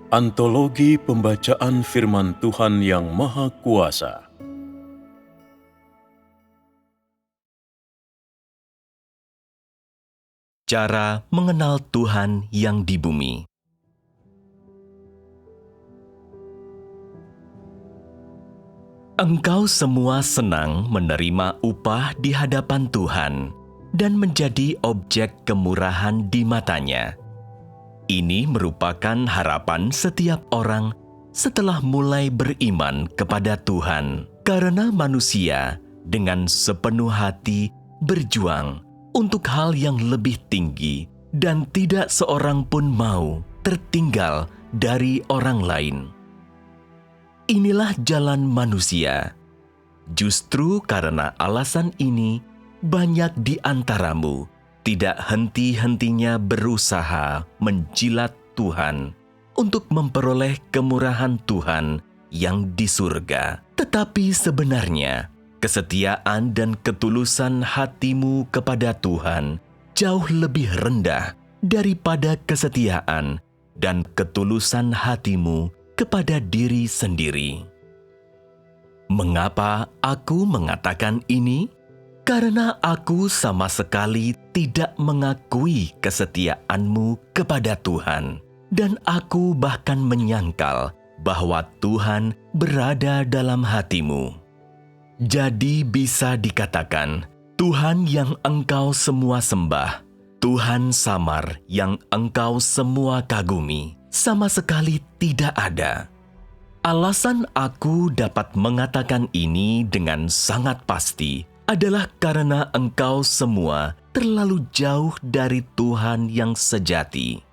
Antologi Pembacaan Firman Tuhan yang Maha Kuasa. Cara mengenal Tuhan yang di bumi. Engkau semua senang menerima upah di hadapan Tuhan dan menjadi objek kemurahan di matanya. Ini merupakan harapan setiap orang setelah mulai beriman kepada Tuhan, karena manusia dengan sepenuh hati berjuang untuk hal yang lebih tinggi dan tidak seorang pun mau tertinggal dari orang lain. Inilah jalan manusia. Justru karena alasan ini, banyak di antaramu tidak henti-hentinya berusaha menjilat Tuhan untuk memperoleh kemurahan Tuhan yang di surga. Tetapi sebenarnya, kesetiaan dan ketulusan hatimu kepada Tuhan jauh lebih rendah daripada kesetiaan dan ketulusan hatimu kepada diri sendiri. Mengapa aku mengatakan ini? Karena aku sama sekali tidak mengakui kesetiaanmu kepada Tuhan, dan aku bahkan menyangkal bahwa Tuhan berada dalam hatimu. Jadi bisa dikatakan, Tuhan yang engkau semua sembah, Tuhan samar yang engkau semua kagumi, sama sekali tidak ada. Alasan aku dapat mengatakan ini dengan sangat pasti adalah karena engkau semua terlalu jauh dari Tuhan yang sejati.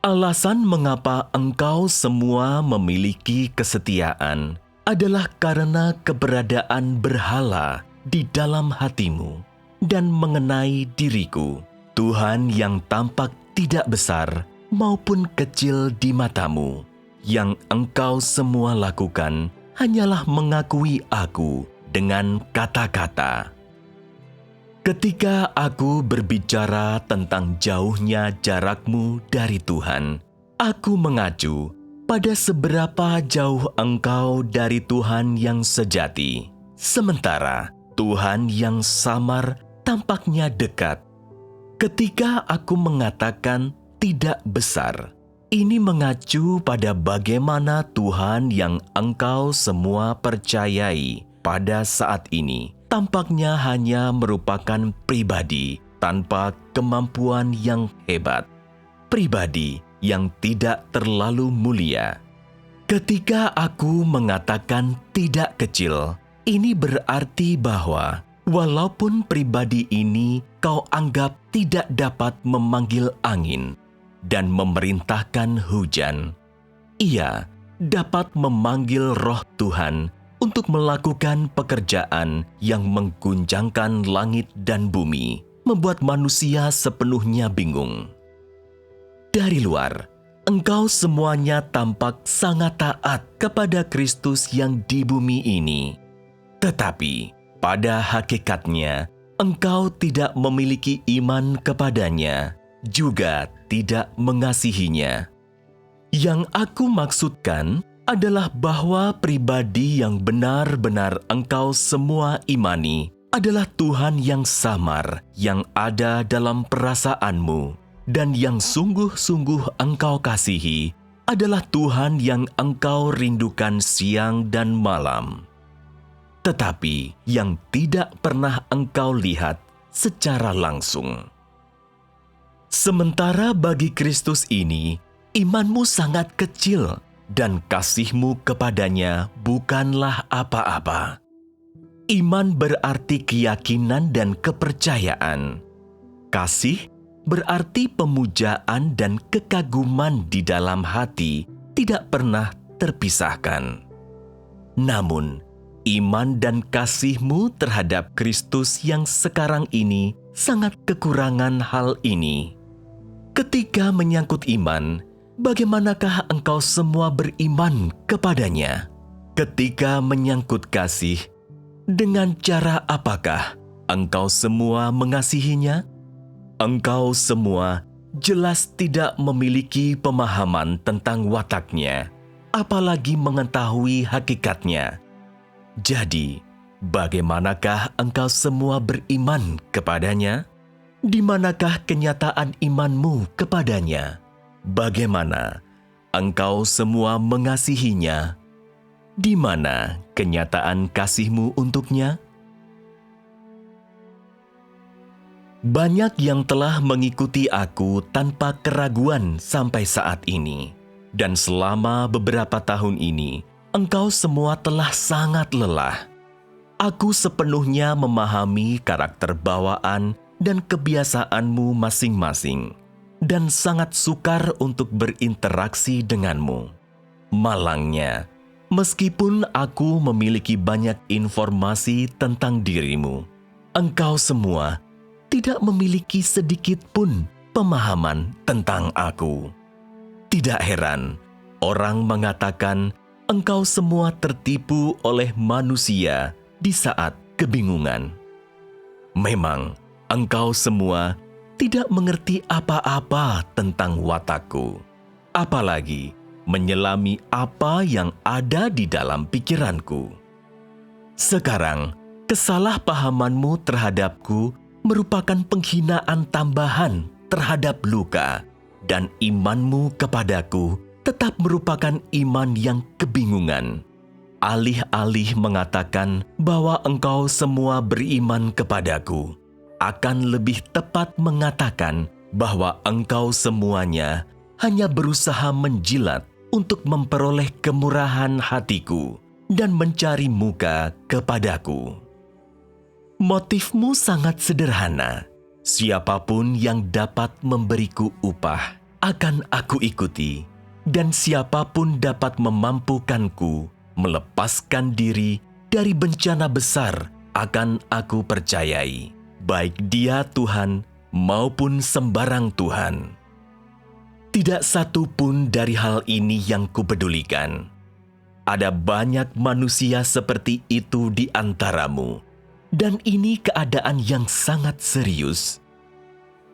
Alasan mengapa engkau semua memiliki kesetiaan adalah karena keberadaan berhala di dalam hatimu dan mengenai diriku, Tuhan yang tampak tidak besar maupun kecil di matamu. Yang engkau semua lakukan hanyalah mengakui aku dengan kata-kata. Ketika aku berbicara tentang jauhnya jarakmu dari Tuhan, aku mengacu pada seberapa jauh engkau dari Tuhan yang sejati. Sementara Tuhan yang samar tampaknya dekat. Ketika aku mengatakan tidak besar, ini mengacu pada bagaimana Tuhan yang engkau semua percayai pada saat ini tampaknya hanya merupakan pribadi tanpa kemampuan yang hebat, pribadi yang tidak terlalu mulia. Ketika aku mengatakan tidak kecil, ini berarti bahwa walaupun pribadi ini kau anggap tidak dapat memanggil angin dan memerintahkan hujan, ia dapat memanggil Roh Tuhan untuk melakukan pekerjaan yang mengguncangkan langit dan bumi, membuat manusia sepenuhnya bingung. Dari luar, engkau semuanya tampak sangat taat kepada Kristus yang di bumi ini. Tetapi pada hakikatnya, engkau tidak memiliki iman kepadanya, juga tidak mengasihinya. Yang aku maksudkan adalah bahwa pribadi yang benar-benar engkau semua imani adalah Tuhan yang samar yang ada dalam perasaanmu, dan yang sungguh-sungguh engkau kasihi adalah Tuhan yang engkau rindukan siang dan malam, tetapi yang tidak pernah engkau lihat secara langsung. Sementara bagi Kristus ini, imanmu sangat kecil dan kasihmu kepadanya bukanlah apa-apa. Iman berarti keyakinan dan kepercayaan. Kasih berarti pemujaan dan kekaguman di dalam hati tidak pernah terpisahkan. Namun, iman dan kasihmu terhadap Kristus yang sekarang ini sangat kekurangan hal ini. Ketika menyangkut iman, bagaimanakah engkau semua beriman kepadanya? Ketika menyangkut kasih, dengan cara apakah engkau semua mengasihinya? Engkau semua jelas tidak memiliki pemahaman tentang wataknya, apalagi mengetahui hakikatnya. Jadi, bagaimanakah engkau semua beriman kepadanya? Di manakah kenyataan imanmu kepadanya? Bagaimana engkau semua mengasihinya? Di mana kenyataan kasihmu untuknya? Banyak yang telah mengikuti aku tanpa keraguan sampai saat ini, dan selama beberapa tahun ini, engkau semua telah sangat lelah. Aku sepenuhnya memahami karakter bawaan dan kebiasaanmu masing-masing, dan sangat sukar untuk berinteraksi denganmu. Malangnya, meskipun aku memiliki banyak informasi tentang dirimu, engkau semua tidak memiliki sedikit pun pemahaman tentang aku. Tidak heran, orang mengatakan engkau semua tertipu oleh manusia di saat kebingungan. Memang, engkau semua tidak mengerti apa-apa tentang watakku, apalagi menyelami apa yang ada di dalam pikiranku. Sekarang, kesalahpahamanmu terhadapku merupakan penghinaan tambahan terhadap Luka, dan imanmu kepadaku tetap merupakan iman yang kebingungan. Alih-alih mengatakan bahwa engkau semua beriman kepadaku, akan lebih tepat mengatakan bahwa engkau semuanya hanya berusaha menjilat untuk memperoleh kemurahan hatiku dan mencari muka kepadaku. Motifmu sangat sederhana. Siapapun yang dapat memberiku upah akan aku ikuti, dan siapapun dapat memampukanku melepaskan diri dari bencana besar akan aku percayai, baik dia Tuhan maupun sembarang Tuhan. Tidak satu pun dari hal ini yang kupedulikan. Ada banyak manusia seperti itu di antaramu, dan ini keadaan yang sangat serius.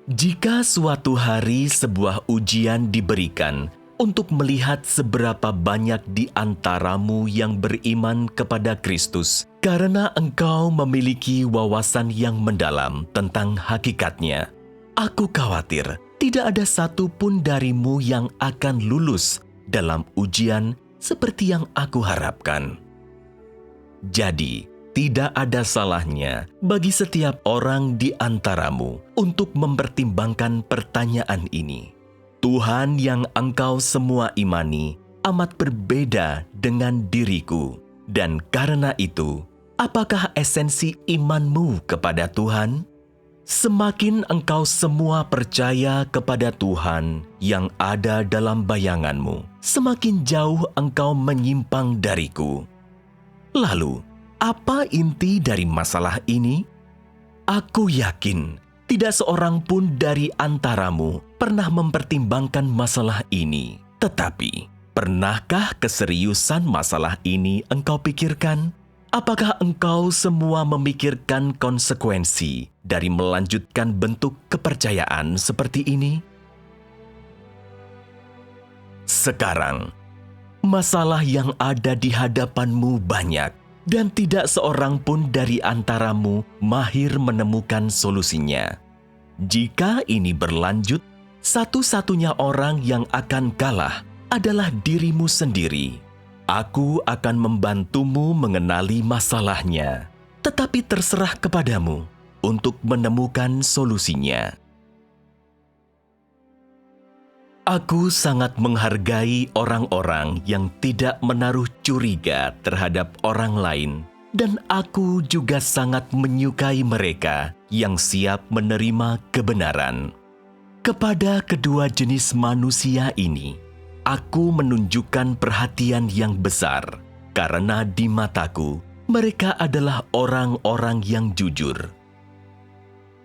Jika suatu hari sebuah ujian diberikan untuk melihat seberapa banyak di antaramu yang beriman kepada Kristus, karena engkau memiliki wawasan yang mendalam tentang hakikatnya, aku khawatir tidak ada satu pun darimu yang akan lulus dalam ujian seperti yang aku harapkan. Jadi, tidak ada salahnya bagi setiap orang di antaramu untuk mempertimbangkan pertanyaan ini. Tuhan yang engkau semua imani amat berbeda dengan diriku, dan karena itu, apakah esensi imanmu kepada Tuhan? Semakin engkau semua percaya kepada Tuhan yang ada dalam bayanganmu, semakin jauh engkau menyimpang dariku. Lalu, apa inti dari masalah ini? Aku yakin tidak seorang pun dari antaramu pernah mempertimbangkan masalah ini. Tetapi, pernahkah keseriusan masalah ini engkau pikirkan? Apakah engkau semua memikirkan konsekuensi dari melanjutkan bentuk kepercayaan seperti ini? Sekarang, masalah yang ada di hadapanmu banyak, dan tidak seorang pun dari antaramu mahir menemukan solusinya. Jika ini berlanjut, satu-satunya orang yang akan kalah adalah dirimu sendiri. Aku akan membantumu mengenali masalahnya, tetapi terserah kepadamu untuk menemukan solusinya. Aku sangat menghargai orang-orang yang tidak menaruh curiga terhadap orang lain, dan aku juga sangat menyukai mereka yang siap menerima kebenaran. Kepada kedua jenis manusia ini, aku menunjukkan perhatian yang besar, karena di mataku mereka adalah orang-orang yang jujur.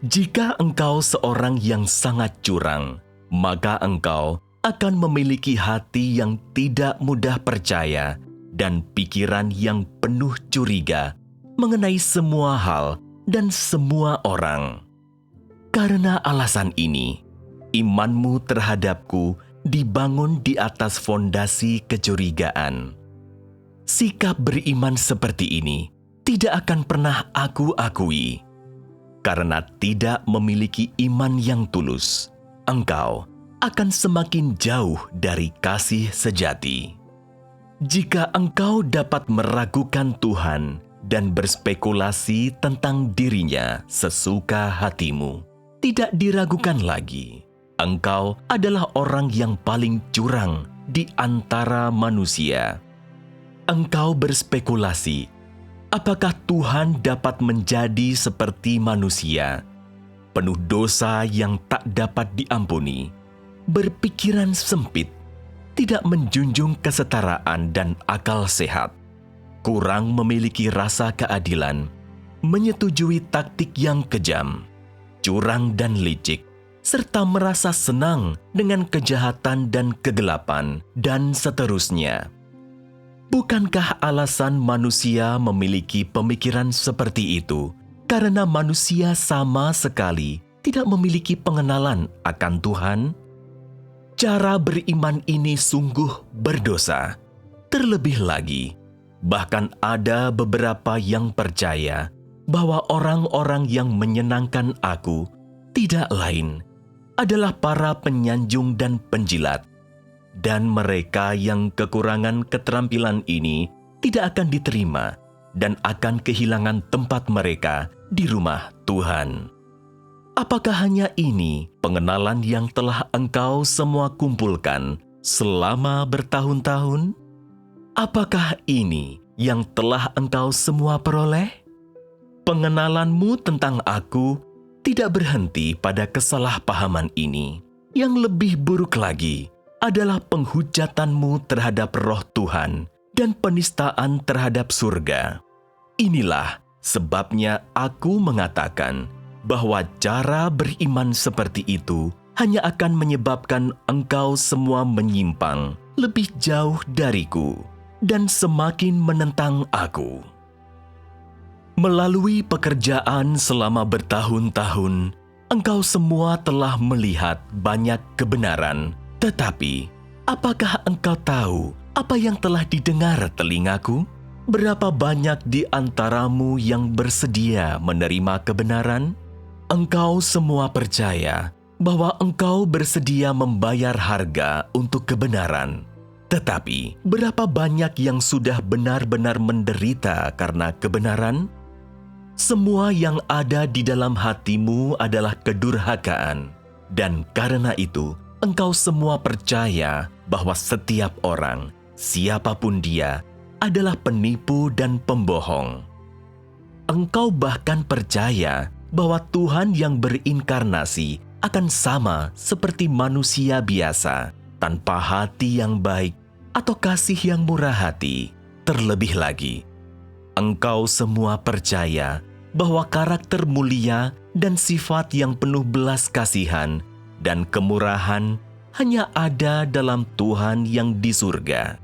Jika engkau seorang yang sangat curang, maka engkau akan memiliki hati yang tidak mudah percaya dan pikiran yang penuh curiga mengenai semua hal dan semua orang. Karena alasan ini, imanmu terhadapku dibangun di atas fondasi kecurigaan. Sikap beriman seperti ini tidak akan pernah aku akui. Karena tidak memiliki iman yang tulus, engkau akan semakin jauh dari kasih sejati. Jika engkau dapat meragukan Tuhan dan berspekulasi tentang dirinya sesuka hatimu, tidak diragukan lagi. Engkau adalah orang yang paling curang di antara manusia. Engkau berspekulasi, apakah Tuhan dapat menjadi seperti manusia, penuh dosa yang tak dapat diampuni, berpikiran sempit, tidak menjunjung kesetaraan dan akal sehat, kurang memiliki rasa keadilan, menyetujui taktik yang kejam, curang dan licik, serta merasa senang dengan kejahatan dan kegelapan, dan seterusnya. Bukankah alasan manusia memiliki pemikiran seperti itu karena manusia sama sekali tidak memiliki pengenalan akan Tuhan? Cara beriman ini sungguh berdosa. Terlebih lagi, bahkan ada beberapa yang percaya bahwa orang-orang yang menyenangkan aku tidak lain adalah para penyanjung dan penjilat, dan mereka yang kekurangan keterampilan ini tidak akan diterima dan akan kehilangan tempat mereka di rumah Tuhan. Apakah hanya ini pengenalan yang telah engkau semua kumpulkan selama bertahun-tahun? Apakah ini yang telah engkau semua peroleh? Pengenalanmu tentang aku tidak berhenti pada kesalahpahaman ini. Yang lebih buruk lagi adalah penghujatanmu terhadap roh Tuhan dan penistaan terhadap surga. Inilah sebabnya aku mengatakan bahwa cara beriman seperti itu hanya akan menyebabkan engkau semua menyimpang lebih jauh dariku dan semakin menentang aku. Melalui pekerjaan selama bertahun-tahun, engkau semua telah melihat banyak kebenaran. Tetapi, apakah engkau tahu apa yang telah didengar telingaku? Berapa banyak di antaramu yang bersedia menerima kebenaran? Engkau semua percaya bahwa engkau bersedia membayar harga untuk kebenaran. Tetapi, berapa banyak yang sudah benar-benar menderita karena kebenaran? Semua yang ada di dalam hatimu adalah kedurhakaan, dan karena itu, engkau semua percaya bahwa setiap orang, siapapun dia, adalah penipu dan pembohong. Engkau bahkan percaya bahwa Tuhan yang berinkarnasi akan sama seperti manusia biasa, tanpa hati yang baik atau kasih yang murah hati. Terlebih lagi, engkau semua percaya bahwa karakter mulia dan sifat yang penuh belas kasihan dan kemurahan hanya ada dalam Tuhan yang di surga.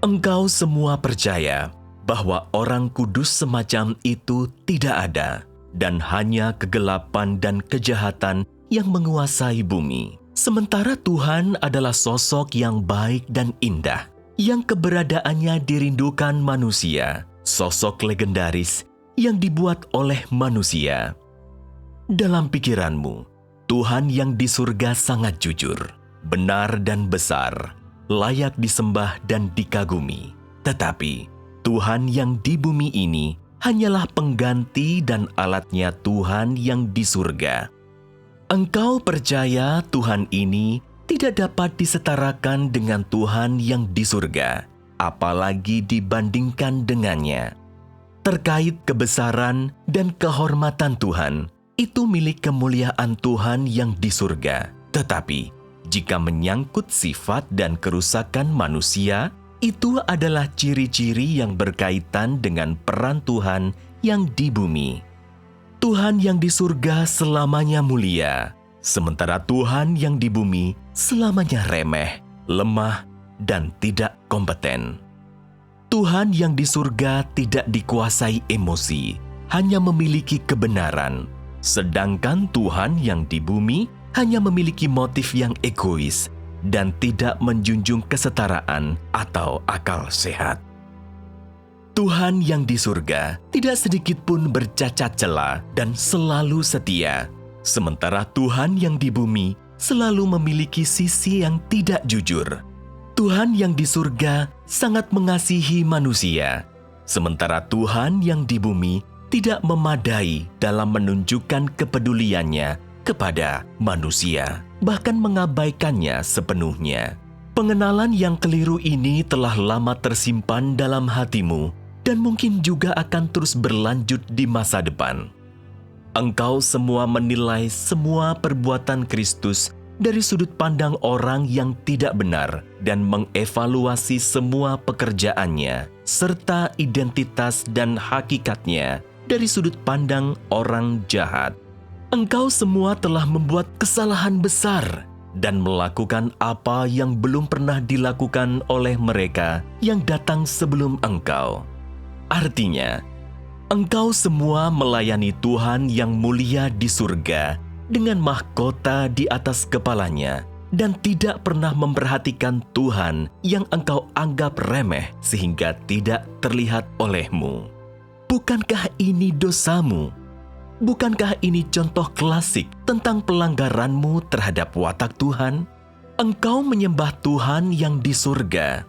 Engkau semua percaya bahwa orang kudus semacam itu tidak ada, dan hanya kegelapan dan kejahatan yang menguasai bumi. Sementara Tuhan adalah sosok yang baik dan indah, yang keberadaannya dirindukan manusia, sosok legendaris yang dibuat oleh manusia. Dalam pikiranmu, Tuhan yang di surga sangat jujur, benar dan besar, layak disembah dan dikagumi. Tetapi Tuhan yang di bumi ini hanyalah pengganti dan alatnya Tuhan yang di surga. Engkau percaya Tuhan ini tidak dapat disetarakan dengan Tuhan yang di surga, apalagi dibandingkan dengannya. Terkait kebesaran dan kehormatan Tuhan, itu milik kemuliaan Tuhan yang di surga. Tetapi, jika menyangkut sifat dan kerusakan manusia, itu adalah ciri-ciri yang berkaitan dengan peran Tuhan yang di bumi. Tuhan yang di surga selamanya mulia, sementara Tuhan yang di bumi selamanya remeh, lemah, dan tidak kompeten. Tuhan yang di surga tidak dikuasai emosi, hanya memiliki kebenaran, sedangkan Tuhan yang di bumi hanya memiliki motif yang egois dan tidak menjunjung kesetaraan atau akal sehat. Tuhan yang di surga tidak sedikit pun bercacat cela dan selalu setia, sementara Tuhan yang di bumi selalu memiliki sisi yang tidak jujur. Tuhan yang di surga sangat mengasihi manusia, sementara Tuhan yang di bumi tidak memadai dalam menunjukkan kepeduliannya kepada manusia, bahkan mengabaikannya sepenuhnya. Pengenalan yang keliru ini telah lama tersimpan dalam hatimu dan mungkin juga akan terus berlanjut di masa depan. Engkau semua menilai semua perbuatan Kristus dari sudut pandang orang yang tidak benar dan mengevaluasi semua pekerjaannya serta identitas dan hakikatnya dari sudut pandang orang jahat. Engkau semua telah membuat kesalahan besar dan melakukan apa yang belum pernah dilakukan oleh mereka yang datang sebelum engkau. Artinya, engkau semua melayani Tuhan yang mulia di surga dengan mahkota di atas kepalanya dan tidak pernah memperhatikan Tuhan yang engkau anggap remeh sehingga tidak terlihat olehmu. Bukankah ini dosamu? Bukankah ini contoh klasik tentang pelanggaranmu terhadap watak Tuhan? Engkau menyembah Tuhan yang di surga.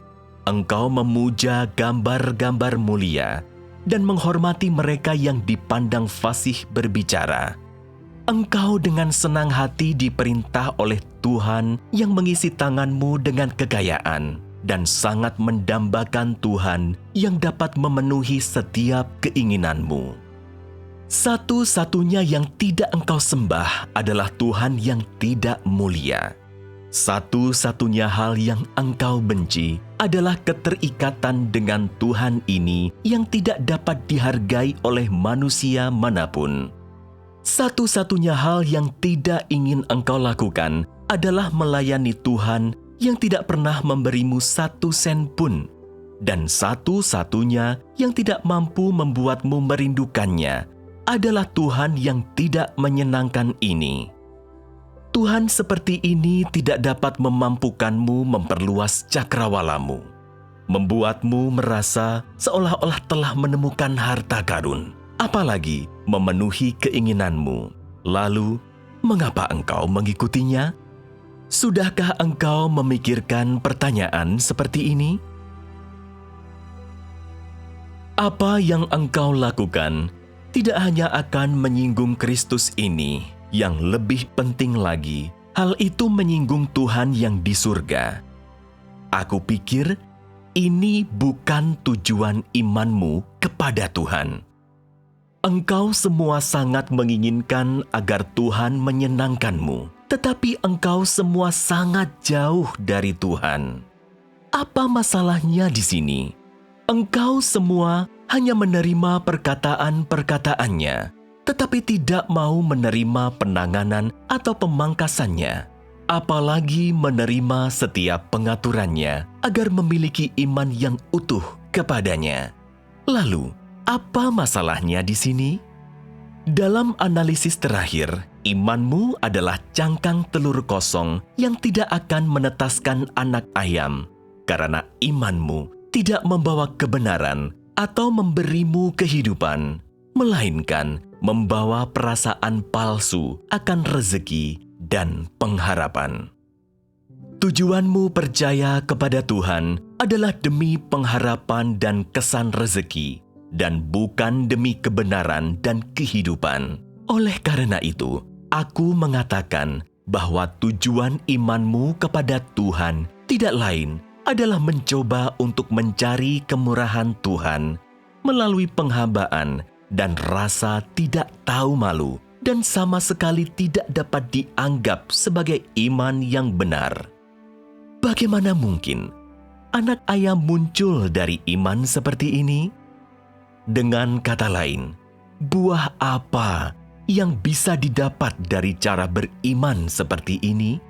Engkau memuja gambar-gambar mulia dan menghormati mereka yang dipandang fasih berbicara. Engkau dengan senang hati diperintah oleh Tuhan yang mengisi tanganmu dengan kekayaan dan sangat mendambakan Tuhan yang dapat memenuhi setiap keinginanmu. Satu-satunya yang tidak engkau sembah adalah Tuhan yang tidak mulia. Satu-satunya hal yang engkau benci adalah keterikatan dengan Tuhan ini yang tidak dapat dihargai oleh manusia manapun. Satu-satunya hal yang tidak ingin engkau lakukan adalah melayani Tuhan yang tidak pernah memberimu 1 sen pun, dan satu-satunya yang tidak mampu membuatmu merindukannya adalah Tuhan yang tidak menyenangkan ini. Tuhan seperti ini tidak dapat memampukanmu memperluas cakrawalamu, membuatmu merasa seolah-olah telah menemukan harta karun, apalagi memenuhi keinginanmu. Lalu, mengapa engkau mengikutinya? Sudahkah engkau memikirkan pertanyaan seperti ini? Apa yang engkau lakukan tidak hanya akan menyinggung Kristus ini, yang lebih penting lagi, hal itu menyinggung Tuhan yang di surga. Aku pikir ini bukan tujuan imanmu kepada Tuhan. Engkau semua sangat menginginkan agar Tuhan menyenangkanmu, tetapi engkau semua sangat jauh dari Tuhan. Apa masalahnya di sini? Engkau semua hanya menerima perkataan-perkataannya, tetapi tidak mau menerima penanganan atau pemangkasannya, apalagi menerima setiap pengaturannya agar memiliki iman yang utuh kepadanya. Lalu, apa masalahnya di sini? Dalam analisis terakhir, imanmu adalah cangkang telur kosong yang tidak akan menetaskan anak ayam, karena imanmu tidak membawa kebenaran atau memberimu kehidupan, melainkan membawa perasaan palsu akan rezeki dan pengharapan. Tujuanmu percaya kepada Tuhan adalah demi pengharapan dan kesan rezeki, dan bukan demi kebenaran dan kehidupan. Oleh karena itu, aku mengatakan bahwa tujuan imanmu kepada Tuhan tidak lain adalah mencoba untuk mencari kemurahan Tuhan melalui penghambaan dan rasa tidak tahu malu, dan sama sekali tidak dapat dianggap sebagai iman yang benar. Bagaimana mungkin anak ayam muncul dari iman seperti ini? Dengan kata lain, buah apa yang bisa didapat dari cara beriman seperti ini?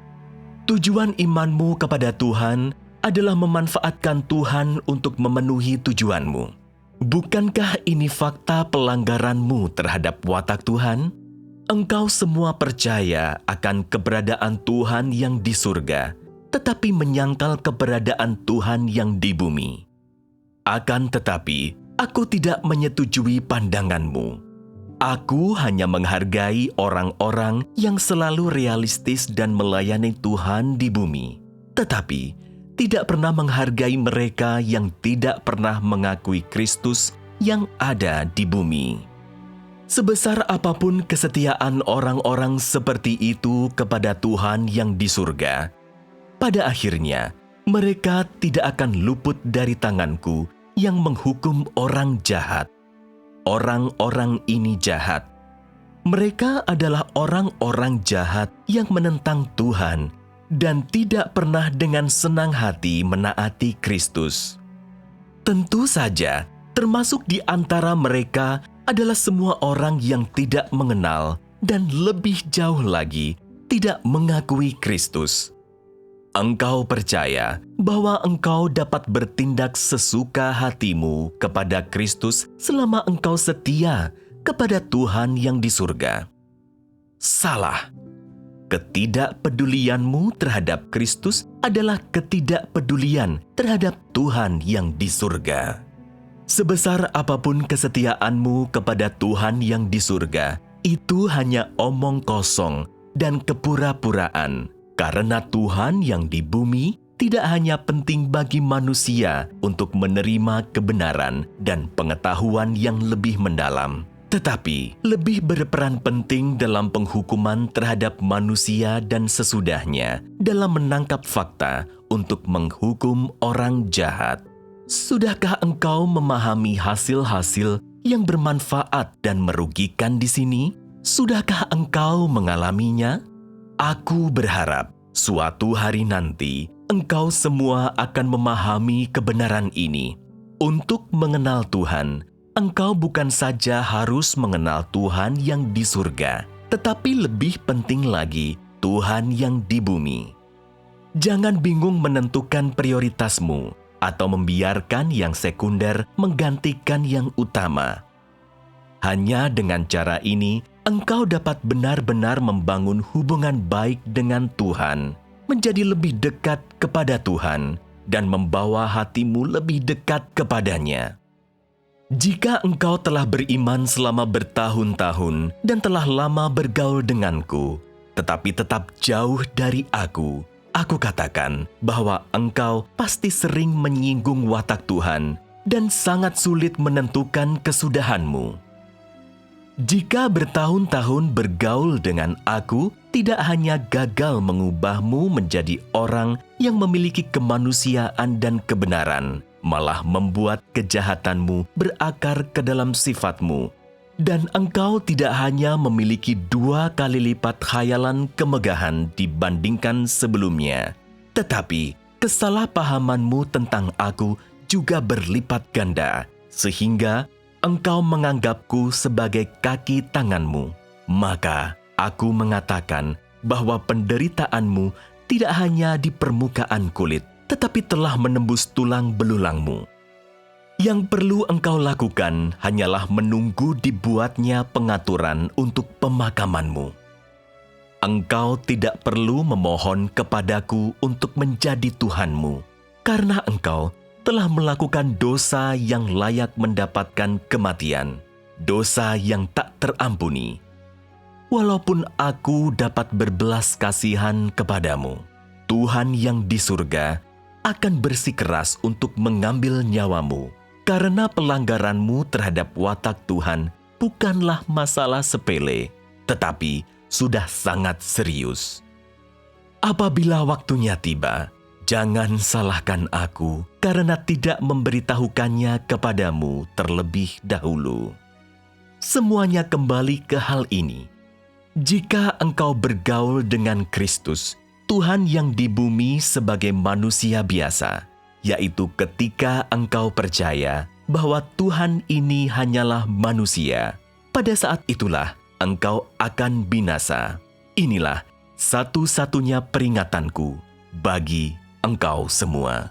Tujuan imanmu kepada Tuhan adalah memanfaatkan Tuhan untuk memenuhi tujuanmu. Bukankah ini fakta pelanggaranmu terhadap watak Tuhan? Engkau semua percaya akan keberadaan Tuhan yang di surga, tetapi menyangkal keberadaan Tuhan yang di bumi. Akan tetapi, aku tidak menyetujui pandanganmu. Aku hanya menghargai orang-orang yang selalu realistis dan melayani Tuhan di bumi, tetapi tidak pernah menghargai mereka yang tidak pernah mengakui Kristus yang ada di bumi. Sebesar apapun kesetiaan orang-orang seperti itu kepada Tuhan yang di surga, pada akhirnya mereka tidak akan luput dari tanganku yang menghukum orang jahat. Orang-orang ini jahat. Mereka adalah orang-orang jahat yang menentang Tuhan dan tidak pernah dengan senang hati menaati Kristus. Tentu saja, termasuk di antara mereka adalah semua orang yang tidak mengenal dan lebih jauh lagi tidak mengakui Kristus. Engkau percaya bahwa engkau dapat bertindak sesuka hatimu kepada Kristus selama engkau setia kepada Tuhan yang di surga. Salah. Ketidakpedulianmu terhadap Kristus adalah ketidakpedulian terhadap Tuhan yang di surga. Sebesar apapun kesetiaanmu kepada Tuhan yang di surga, itu hanya omong kosong dan kepura-puraan. Karena Tuhan yang di bumi tidak hanya penting bagi manusia untuk menerima kebenaran dan pengetahuan yang lebih mendalam, tetapi lebih berperan penting dalam penghukuman terhadap manusia dan sesudahnya dalam menangkap fakta untuk menghukum orang jahat. Sudahkah engkau memahami hasil-hasil yang bermanfaat dan merugikan di sini? Sudahkah engkau mengalaminya? Aku berharap suatu hari nanti engkau semua akan memahami kebenaran ini. Untuk mengenal Tuhan, engkau bukan saja harus mengenal Tuhan yang di surga, tetapi lebih penting lagi Tuhan yang di bumi. Jangan bingung menentukan prioritasmu atau membiarkan yang sekunder menggantikan yang utama. Hanya dengan cara ini, engkau dapat benar-benar membangun hubungan baik dengan Tuhan, menjadi lebih dekat kepada Tuhan, dan membawa hatimu lebih dekat kepadanya. Jika engkau telah beriman selama bertahun-tahun dan telah lama bergaul denganku, tetapi tetap jauh dari aku katakan bahwa engkau pasti sering menyinggung watak Tuhan dan sangat sulit menentukan kesudahanmu. Jika bertahun-tahun bergaul dengan aku, tidak hanya gagal mengubahmu menjadi orang yang memiliki kemanusiaan dan kebenaran, malah membuat kejahatanmu berakar ke dalam sifatmu. Dan engkau tidak hanya memiliki 2 kali lipat khayalan kemegahan dibandingkan sebelumnya, tetapi kesalahpahamanmu tentang aku juga berlipat ganda, sehingga engkau menganggapku sebagai kaki tanganmu. Maka aku mengatakan bahwa penderitaanmu tidak hanya di permukaan kulit, tetapi telah menembus tulang belulangmu. Yang perlu engkau lakukan hanyalah menunggu dibuatnya pengaturan untuk pemakamanmu. Engkau tidak perlu memohon kepadaku untuk menjadi Tuhanmu, karena engkau telah melakukan dosa yang layak mendapatkan kematian, dosa yang tak terampuni. Walaupun aku dapat berbelas kasihan kepadamu, Tuhan yang di surga akan bersikeras untuk mengambil nyawamu, karena pelanggaranmu terhadap watak Tuhan bukanlah masalah sepele, tetapi sudah sangat serius. Apabila waktunya tiba, jangan salahkan aku karena tidak memberitahukannya kepadamu terlebih dahulu. Semuanya kembali ke hal ini. Jika engkau bergaul dengan Kristus, Tuhan yang di bumi sebagai manusia biasa, yaitu ketika engkau percaya bahwa Tuhan ini hanyalah manusia, pada saat itulah engkau akan binasa. Inilah satu-satunya peringatanku bagi engkau semua.